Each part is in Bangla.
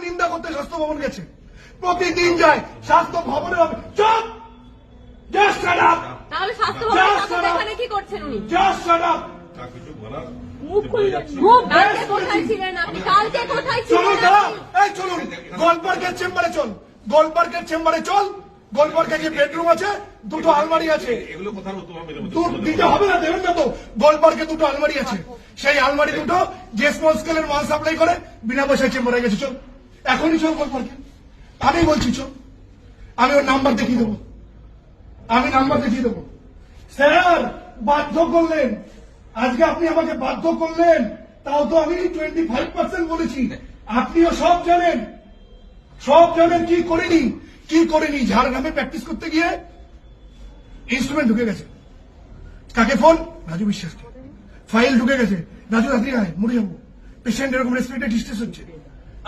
নিন্দা করতে স্বাস্থ্য ভবন গেছে, প্রতিদিন যায় স্বাস্থ্য ভবনে। চুপ, জাস্ট শাট আপ। তাহলে স্বাস্থ্য ভবনে এখানে কি করছেন উনি? Just shut up. কালকে কোথায় ছিলেন আপনি? কালকে কোথায় ছিলেন? চলুন গোলপার্কের চেম্বারে চল, গোলপার্কের চেম্বারে চল। গোলপার্কে যে বেডরুম আছে, দুটো আলমারি আছে, দিতে হবে না, দেবেন না তো। গোলপার্কে দুটো আলমারি আছে, সেই আলমারি দুটো যে স্মল স্কেলের মাল সাপ্লাই করে বিনা পয়সায় চেম্বারে গেছে। চল এখনই চল গোলপার্কে, আমি বলছি চল। আমি ওর নাম্বার দেখিয়ে দেবো, আমি নাম্বার দেখিয়ে দেবো। স্যার বাধ্য করলেন, আজকে আপনি আমাকে বাধ্য করলেন, তাও তো আমি 25% বলেছি। আপনিও সব জানেন, সব জানেন কি করিনি, কি করিনি। ঝাড়গ্রামে প্র্যাকটিস করতে গিয়ে ইনস্ট্রুমেন্ট ঢুকে গেছে। কাকে ফোন? রাজু বিশ্বাসকে। ফাইল ঢুকে গেছে, রাজু রাত্রি আয়, মরে যাবো। পেশেন্ট এরকম রেসপিরেটরি ডিস্ট্রেস হচ্ছে।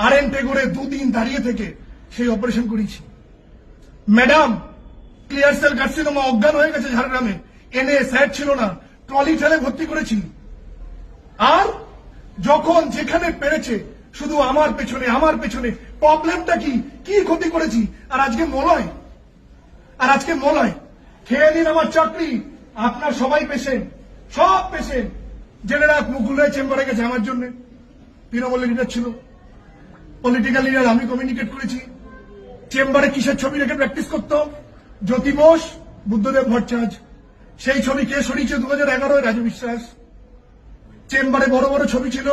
RN করে 2 দিন দাঁড়িয়ে থেকে সেই অপারেশন করেছি। ম্যাডাম ক্লিয়ার সেল কার্সিনোমা, অজ্ঞান হয়ে গেছে ঝাড়গ্রামে, এনে স্যার ছিল না, ট্রলি ঠেলে ভর্তি করেছি। আর যখন যেখানে পেরেছে শুধু আমার পেছনে, আমার পেছনে। প্রবলেমটা কি, কি ক্ষতি করেছি? আর আজকে মলয়, আর আজকে মলয়। খেয়ে নিন আমার চাকরি। আপনার সবাই পেশেন্ট, সব পেশেন্ট। জেনে রাখ, মুকুল রায় চেম্বারে গেছে আমার জন্য। তৃণমূলের লিডার ছিল, পলিটিক্যাল লিডার, আমি কমিউনিকেট করেছি। চেম্বারে কিসের ছবি রেখে প্র্যাকটিস করতো? জ্যোতি বোস, বুদ্ধদেব ভট্টাচার্য। সেই ছবি কে সরিয়েছে? 2011 রাজু বিশ্বাস। চেম্বারে বড় বড় ছবি ছিল,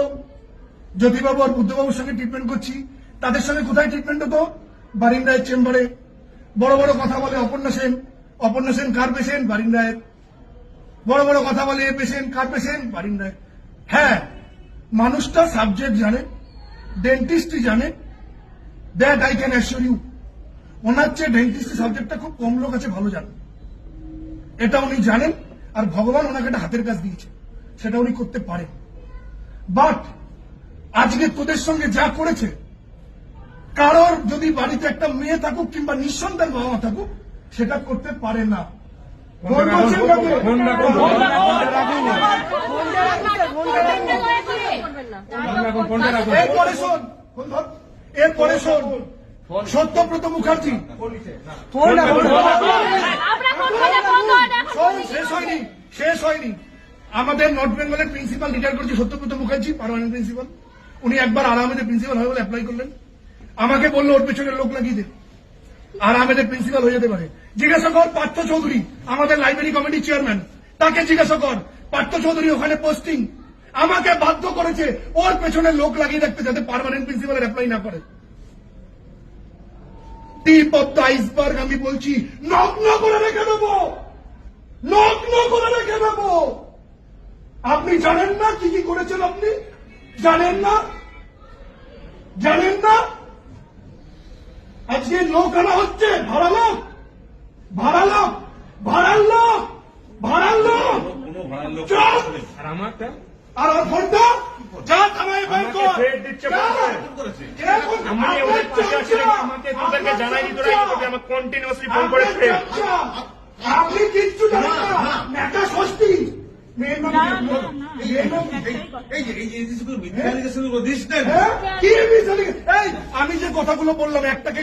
জ্যোতিবাবু আর বুদ্ধবাবুর সঙ্গে ট্রিটমেন্ট করছি। তাদের সঙ্গে কোথায় ট্রিটমেন্ট হতো? বারিন রায়ের চেম্বারে। বড় বড় কথা বলে অপর্ণা সেন, অপর্ণা সেন কার পেশেন্ট? বারিন রায়ের। বড় বড় কথা বলে a patient, car patient? Barin রায়। হ্যাঁ, মানুষটা সাবজেক্ট জানে, ডেন্টিস্টই জানে, that I can assure you. ওনার চেয়ে ডেন্টিস্ট সাবজেক্টটা খুব কম লোক আছে ভালো জানেন, এটা উনি জানেন। আর ভগবান ওনাকে একটা হাতের কাজ দিয়েছে, সেটা উনি করতে পারেন। বাট আজকে তোদের সঙ্গে যা করেছে, কারোর যদি বাড়িতে একটা মেয়ে থাকুক কিংবা নিঃসন্তান বাবা মা থাকুক, সেটা করতে পারে না। এরপরে শোন, সত্যব্রত মুখার্জি। শেষ হয়নি। আমাদের নর্থ বেঙ্গলের প্রিন্সিপাল রিটায়ার করেছে সত্যব্রত মুখার্জি, পার্মানেন্ট প্রিন্সিপাল। উনি একবার আরামেদের প্রিন্সিপাল হবে বলে অ্যাপ্লাই করলেন। আমাকে বললো ওর পেছনে লোক লাগিয়ে দেন, আরামেদের প্রিন্সিপাল হয়ে যেতে পারে। জিজ্ঞাসা কর পার্থ চৌধুরী, আমাদের লাইব্রেরি কমিটির চেয়ারম্যান, তাকে জিজ্ঞাসা কর। পার্থ চৌধুরী ওখানে পোস্টিং, আমাকে বাধ্য করেছে ওর পেছনে লোক লাগিয়ে রাখতে, যাতে পার্মানেন্ট প্রিন্সিপালের অ্যাপ্লাই না করে। টিপ অফ দ্য আইসবার্গ আমি বলছি, নগ্ন করে রেখে দেবো, নগ্ন করে রেখে দেবো। আপনি জানেন না কি কি করেছেন? আপনি জানেন না, জানেন না। আজকে লোক আনা হচ্ছে, ভাড়া লোক, ভাড়া লোক, ভাড়ার লোক, ভাড়ার লোক। আর আমারটা, আর ওর ফোনটা যা থানায় বের কর। আমাকে জানাইনি তোরা, আমাকে কন্টিনিউয়াসলি ফোন করে। আপনি কিচ্ছু জানেন না, নেতা ষষ্ঠী। আমি যে কথাগুলো বললাম একটাকে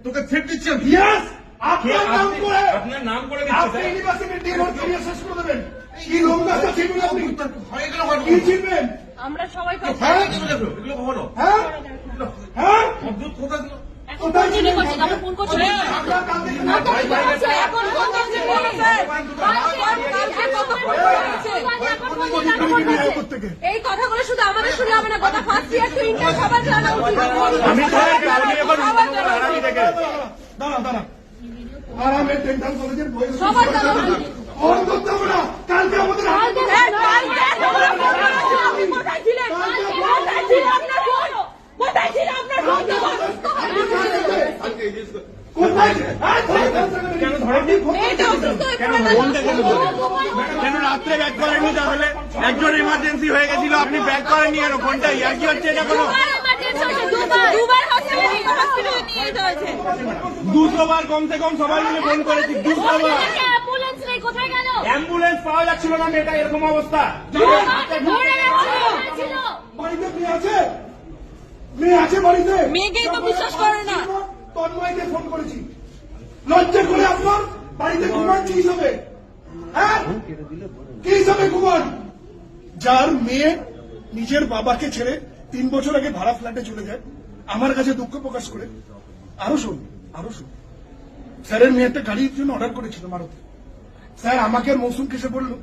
তোকে থ্রেট দিচ্ছেন। আপনার নাম করে আপনি ইউনিভার্সিটির ডিন ওর ক্যারিয়ার শেষ করে দেবেন। কি লোকটা চিনবেন আপনি? কি চিনবেন? আমরা সবাই কোথায় ছিলেন? ফোন করছি, এই কথাগুলো শুধু আমাদের শুনে হবে না, কথা ফার্স্ট ইয়ার টু ইন্টার সবার জানা উচিত। দাঁড়া, আরামের ডেন্টাল কলেজের বই সবার জানা উচিত। ফোন করতে হবে না, কালকে আমাদের কোথায় ছিলেন? কোথায় ছিল আপনার ফোন? কোথায় ছিল আপনার ফোন? কেন রাত্রে ব্যাক করেননি? তাহলে একজন ইমার্জেন্সি হয়ে গেছিল, আপনি ব্যাক করেননি কেন? কোনটা ইয়ার কি হচ্ছে? এটা কোনো 200 বার কমসে কম সবাই মিলে ফোন করেছি, 200 বার। অ্যাম্বুলেন্স পাওয়া যাচ্ছিল না, মেয়েটা এরকম অবস্থা। বাড়িতে কি আছে? মেয়ে আছে বাড়িতে? মেয়েকেই তো বিশ্বাস করে না। তন্ময়কে ফোন করেছি, লজ্জা করে আপনার বাড়িতে ঘুমান কি হিসাবে? হ্যাঁ, কি হিসাবে ঘুমান? যার মেয়ে নিজের বাবাকে ছেড়ে 3 বছর আগে ভাড়া ফ্ল্যাটে চলে যায়, আমার কাছে দুঃখ প্রকাশ করে। আরো শুন, স্যারের মেয়ে একটা গাড়ির জন্য অর্ডার করেছিল মারুতি। স্যার আমাকে আর মৌসুমকে এসে বললো,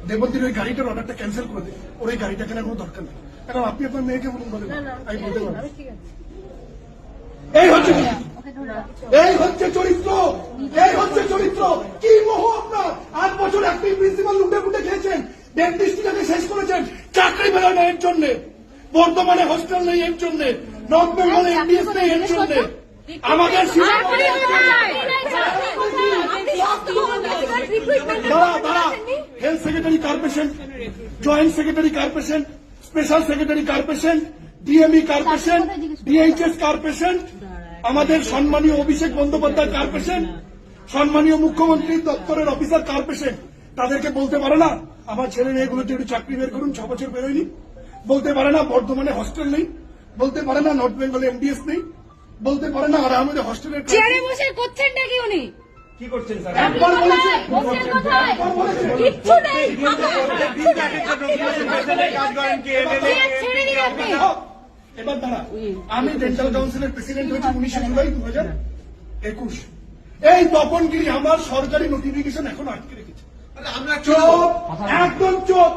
দেবন্তীর ওই গাড়িটার অর্ডারটা ক্যান্সেল করে দে, ওর ওই গাড়িটা কেনার কোনো দরকার নেই। কারণ আপনি আপনার মেয়েকে বলুন, বলেন আমি বলতে পারবো। এই হচ্ছে চরিত্র, এই হচ্ছে চরিত্র। কি মোহ আপনার! 8 বছর একটি প্রিন্সিপাল লুটে খেয়েছেন, ডেন্টিস্টটাকে শেষ করেছেন, চাকরি পেলেন না এর জন্য, বর্তমানে হোস্টেল নেই এর জন্য, নর্থ বেঙ্গলে এমবিএস নেই এর জন্য। আমাদের দাঁড়া, হেলথ সেক্রেটারি কার পেশেন্ট, জয়েন্ট সেক্রেটারি কার পেশেন্ট, স্পেশাল সেক্রেটারি কার পেশেন্ট, ডিএমই কার পেশেন্ট, ডিএইচএস কার পেশেন্ট, আমাদের সম্মানীয় অভিষেক বন্দ্যোপাধ্যায় কার পেশেন্ট, সম্মানীয় মুখ্যমন্ত্রীর দপ্তরের অফিসার কার পেশেন্ট। তাদেরকে বলতে পারে না আমার ছেলে মেয়েগুলোতে একটু চাকরি বের করুন, 6 বছর বেরোয়নি? বলতে পারে না বর্ধমানে হস্টেল নেই? বলতে পারে না নর্থ বেঙ্গলে এমডিএস নেই? বলতে পারে না আর আমাদের হস্টেলের চেয়ারে বসে করছেন নাকি উনি? কি করছেন স্যার? একবার বলেছে, বসে কোথায়? কিচ্ছু নেই। কাজ করেন কি? ছেড়ে দিন আপনি। এবার দাঁড়া, আমি ডেন্টাল কাউন্সিলের প্রেসিডেন্ট হয়েছি 19 জুলাই 2021। এই তপনগিরি আমার সরকারি নোটিফিকেশন এখন আটকে রেখেছে। চোপ, একদম চোপ,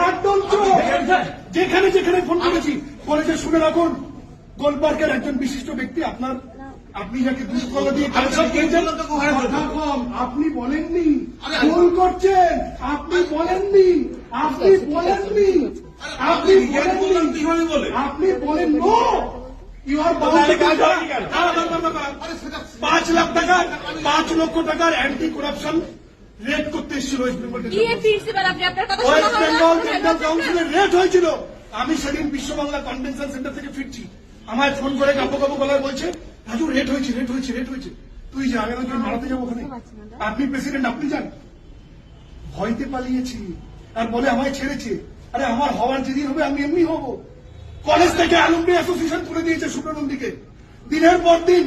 একদম চোপ। যেখানে ফোন করেছি বলেছে শুনে রাখুন, গোলপার্কের একজন বিশিষ্ট ব্যক্তি আপনার, আপনি যাকে দুষ্কলা দিয়ে কালেকশন করেছেন, আপনি বলেননি, ভুল করছেন, আপনি বলেননি, আপনি বলেননি, আপনি বলেননি, আপনি বলেন নো, ইউ আর 5 লক্ষ টাকার অ্যান্টি করাপশন রেড করতে এসেছিল ওয়েস্ট বেঙ্গল। কি প্রিন্সিপাল আপনি আপনার কথা ওয়েস্ট শোনা বেঙ্গল হবে ডেন্টাল না? কাউন্সিলের রেড হয়েছিল। আমি সেদিন বিশ্ব বাংলা কনভেনশন সেন্টার থেকে ফিরছি, আমায় ফোন করে কাপো গলায় বলছে, রাজু রেড হয়েছে। তুই যা, আমি তোকে মারাতে যাবো ওখানে। আপনি প্রেসিডেন্ট, আপনি যান। ভয়তে পালিয়েছি আর বলে আমায় ছেড়েছে। আরে আমার হওয়ার যেদিন হবে আমি এমনি হব। কলেজ থেকে অ্যালুমনি অ্যাসোসিয়েশন তুলে দিয়েছে সুব্রনন্দীকে, দিনের পর দিন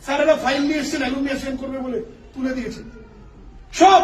স্যারেরা ফাইল নিয়ে এসেছেন অ্যালুমনি অ্যাসোসিয়েশন করবে বলে তুলে দিয়েছে। সব